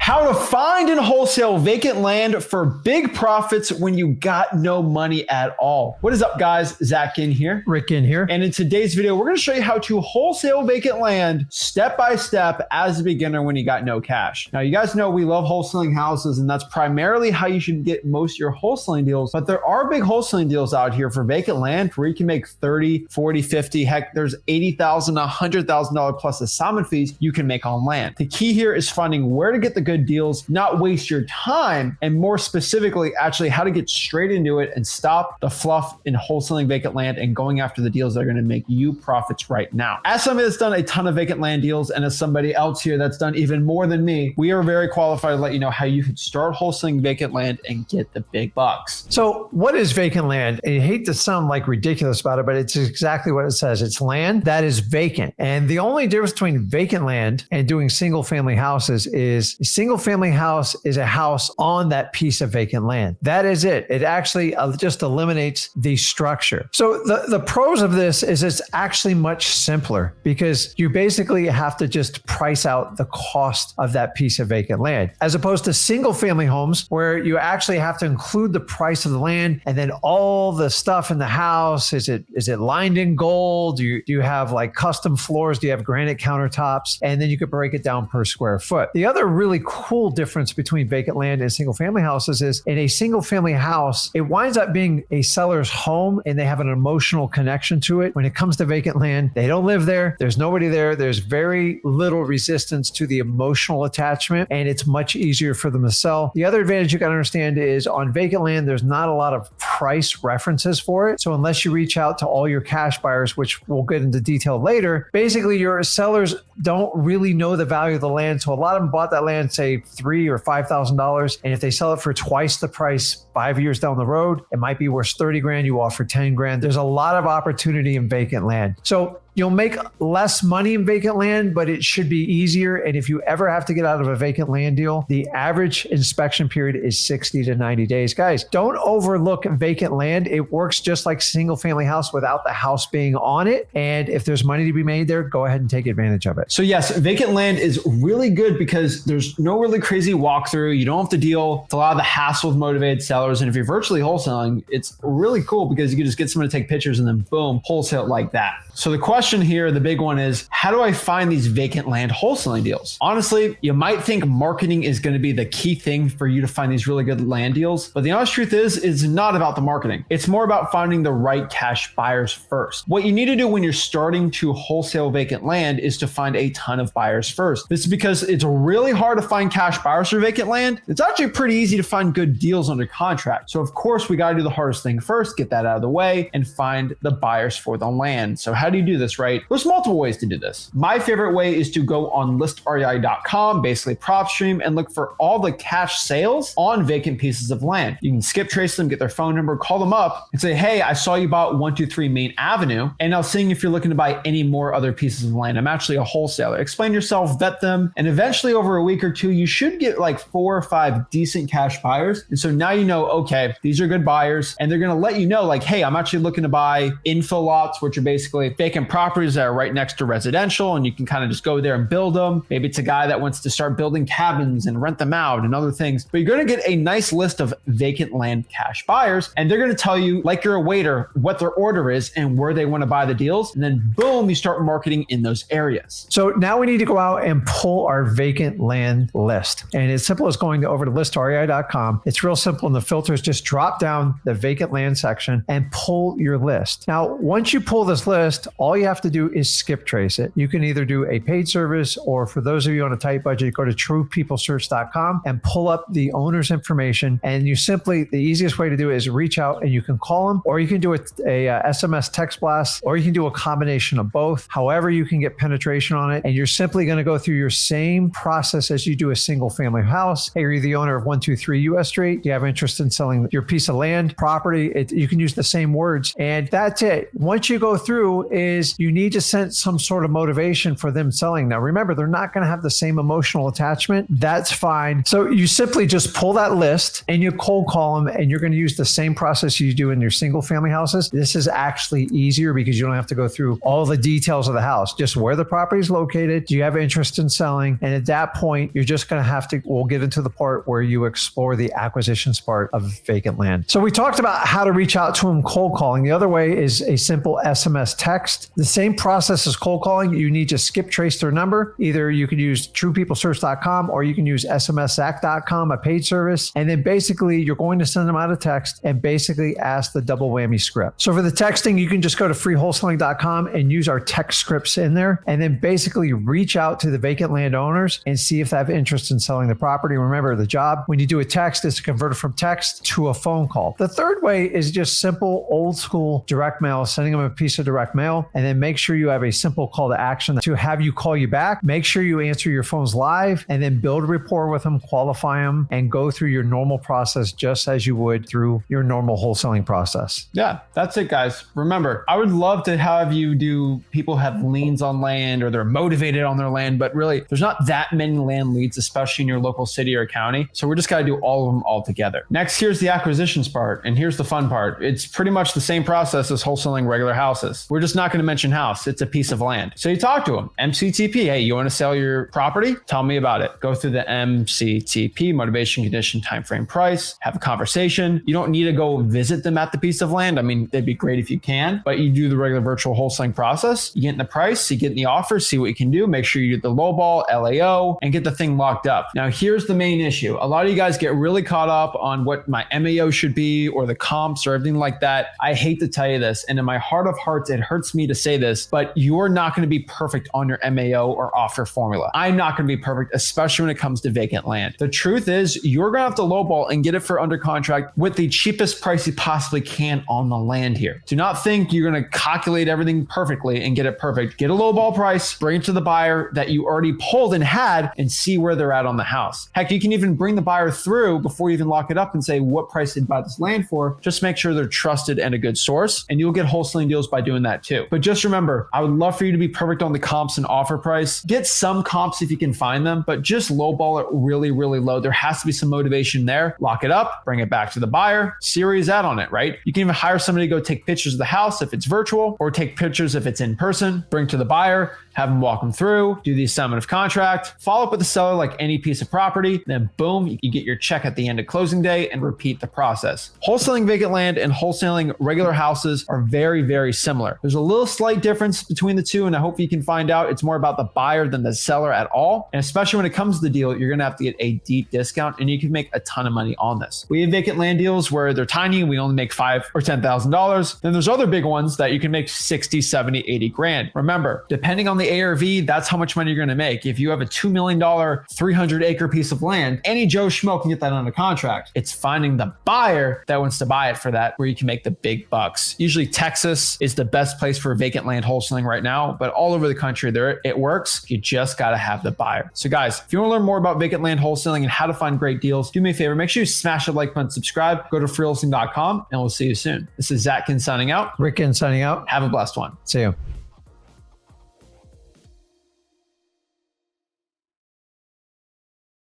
How to find and wholesale vacant land for big profits when you got no money at all. What is up, guys? Zach in here. Rick in here. And in today's video, we're going to show you how to wholesale vacant land step by step as a beginner when you got no cash. Now, you guys know we love wholesaling houses, and that's primarily how you should get most of your wholesaling deals. But there are big wholesaling deals out here for vacant land where you can make 30, 40, 50, heck, there's $80,000, $100,000 plus assignment fees you can make on land. The key here is finding where to get the good deals, not waste your time, and more specifically, actually how to get straight into it and stop the fluff in wholesaling vacant land and going after the deals that are going to make you profits right now. As somebody that's done a ton of vacant land deals, and as somebody else here that's done even more than me, we are very qualified to let you know how you can start wholesaling vacant land and get the big bucks. So what is vacant land? And you hate to sound like ridiculous about it, but it's exactly what it says. It's land that is vacant. And the only difference between vacant land and doing single family houses is a single family house is a house on that piece of vacant land. That is it. It actually just eliminates the structure. So the pros of this is it's actually much simpler because you basically have to just price out the cost of that piece of vacant land, as opposed to single family homes where you actually have to include the price of the land and then all the stuff in the house. Is it lined in gold? Do you have like custom floors? Do you have granite countertops? And then you could break it down per square foot. The other really cool difference between vacant land and single family houses is in a single family house, it winds up being a seller's home and they have an emotional connection to it. When it comes to vacant land, they don't live there. There's nobody there. There's very little resistance to the emotional attachment, and it's much easier for them to sell. The other advantage you got to understand is on vacant land, there's not a lot of price references for it. So unless you reach out to all your cash buyers, which we'll get into detail later, basically your sellers don't really know the value of the land. So a lot of them bought that land, say $3,000 or $5,000. And if they sell it for twice the price 5 years down the road, it might be worth 30 grand. You offer 10 grand. There's a lot of opportunity in vacant land. So you'll make less money in vacant land, but it should be easier. And if you ever have to get out of a vacant land deal, the average inspection period is 60 to 90 days. Guys, don't overlook vacant land. It works just like single family house without the house being on it. And if there's money to be made there, go ahead and take advantage of it. So yes, vacant land is really good because there's no really crazy walkthrough. You don't have to deal with a lot of the hassle with motivated sellers. And if you're virtually wholesaling, it's really cool because you can just get someone to take pictures and then boom, wholesale it like that. So the question here, the big one is, how do I find these vacant land wholesaling deals? Honestly, you might think marketing is going to be the key thing for you to find these really good land deals, but the honest truth is, it's not about the marketing. It's more about finding the right cash buyers first. What you need to do when you're starting to wholesale vacant land is to find a ton of buyers first. This is because it's really hard to find cash buyers for vacant land. It's actually pretty easy to find good deals under contract. So of course, we got to do the hardest thing first, get that out of the way and find the buyers for the land. So how do you do this, right? There's multiple ways to do this. My favorite way is to go on listrei.com, basically prop stream, and look for all the cash sales on vacant pieces of land. You can skip trace them, get their phone number, call them up and say, hey, I saw you bought 123 Main Avenue, and now seeing if you're looking to buy any more other pieces of land. I'm actually a wholesaler. Explain yourself, vet them, and eventually over a week or two, you should get like 4 or 5 decent cash buyers. And so now you know, okay, these are good buyers, and they're going to let you know like, hey, I'm actually looking to buy infill lots, which are basically vacant properties that are right next to residential, and you can kind of just go there and build them. Maybe it's a guy that wants to start building cabins and rent them out and other things, but you're going to get a nice list of vacant land cash buyers, and they're going to tell you, like you're a waiter, what their order is and where they want to buy the deals. And then boom, you start marketing in those areas. So now we need to go out and pull our vacant land list. And it's simple as going over to listrei.com. It's real simple. And the filters just drop down the vacant land section and pull your list. Now, once you pull this list, all you have to do is skip trace it. You can either do a paid service, or for those of you on a tight budget, go to truepeoplesearch.com and pull up the owner's information. And you simply, the easiest way to do it is reach out and you can call them, or you can do a SMS text blast, or you can do a combination of both. However, you can get penetration on it. And you're simply going to go through your same process as you do a single family house. Hey, are you the owner of 123 US Street? Do you have interest in selling your piece of land, property? You can use the same words, and that's it. Once you go through is you need to set some sort of motivation for them selling. Now, remember, they're not going to have the same emotional attachment. That's fine. So you simply just pull that list and you cold call them, and you're going to use the same process you do in your single family houses. This is actually easier because you don't have to go through all the details of the house, just where the property is located. Do you have interest in selling? And at that point, you're just going to have to, we'll get into the part where you explore the acquisitions part of vacant land. So we talked about how to reach out to them cold calling. The other way is a simple SMS text. The same process as cold calling. You need to skip trace their number. Either you can use truepeoplesearch.com or you can use smsact.com, a paid service. And then basically you're going to send them out a text and basically ask the double whammy script. So for the texting, you can just go to freewholesaling.com and use our text scripts in there, and then basically reach out to the vacant land owners and see if they have interest in selling the property. Remember, the job when you do a text is to convert it from text to a phone call. The third way is just simple old school direct mail, sending them a piece of direct mail, and then make sure you have a simple call to action to have you call you back. Make sure you answer your phones live, and then build rapport with them, qualify them, and go through your normal process just as you would through your normal wholesaling process. Yeah, that's it, guys. Remember, I would love to have you do, people have liens on land or they're motivated on their land, but really there's not that many land leads, especially in your local city or county. So we're just got to do all of them all together. Next, here's the acquisitions part. And here's the fun part. It's pretty much the same process as wholesaling regular houses. We're just not going to mention house. It's a piece of land. So you talk to them, MCTP. Hey, you want to sell your property? Tell me about it. Go through the MCTP, motivation, condition, timeframe, price, have a conversation. You don't need to go visit them at the piece of land. I mean, it'd be great if you can, but you do the regular virtual wholesaling process. You get in the price, you get in the offer, see what you can do. Make sure you get the lowball, LAO, and get the thing locked up. Now, here's the main issue. A lot of you guys get really caught up on what my MAO should be or the comps or everything like that. I hate to tell you this, and in my heart of hearts, it hurts me to say this, but you're not going to be perfect on your MAO or offer formula. I'm not going to be perfect, especially when it comes to vacant land. The truth is, you're going to have to lowball and get it for under contract with the cheapest price you possibly can on the land here. Do not think you're going to calculate everything perfectly and get it perfect. Get a lowball price, bring it to the buyer that you already pulled and had, and see where they're at on the house. Heck, you can even bring the buyer through before you even lock it up and say what price they'd buy this land for. Just make sure they're trusted and a good source, and you'll get wholesaling deals by doing that too. But just remember, I would love for you to be perfect on the comps and offer price. Get some comps if you can find them, but just lowball it really, really low. There has to be some motivation there. Lock it up, bring it back to the buyer, see where he's at on it, right? You can even hire somebody to go take pictures of the house if it's virtual, or take pictures if it's in person, bring to the buyer, have them walk them through, do the assignment of contract, follow up with the seller like any piece of property, then boom, you get your check at the end of closing day and repeat the process. Wholesaling vacant land and wholesaling regular houses are very, very similar. There's a little slight difference between the two, and I hope you can find out. It's more about the buyer than the seller at all. And especially when it comes to the deal, you're going to have to get a deep discount, and you can make a ton of money on this. We have vacant land deals where they're tiny. We only make $5,000 or $10,000. Then there's other big ones that you can make 60, 70, 80 grand. Remember, depending on the ARV, that's how much money you're going to make. If you have a $2 million, 300 acre piece of land, any Joe Schmo can get that under contract. It's finding the buyer that wants to buy it for that where you can make the big bucks. Usually Texas is the best place for vacant land wholesaling right now, but all over the country there it works. You just got to have the buyer. So guys, if you want to learn more about vacant land wholesaling and how to find great deals, do me a favor, make sure you smash the like button, subscribe, go to freewholesaling.com, and we'll see you soon. This is Vacant signing out. Rick signing out. Have a blessed one. See you.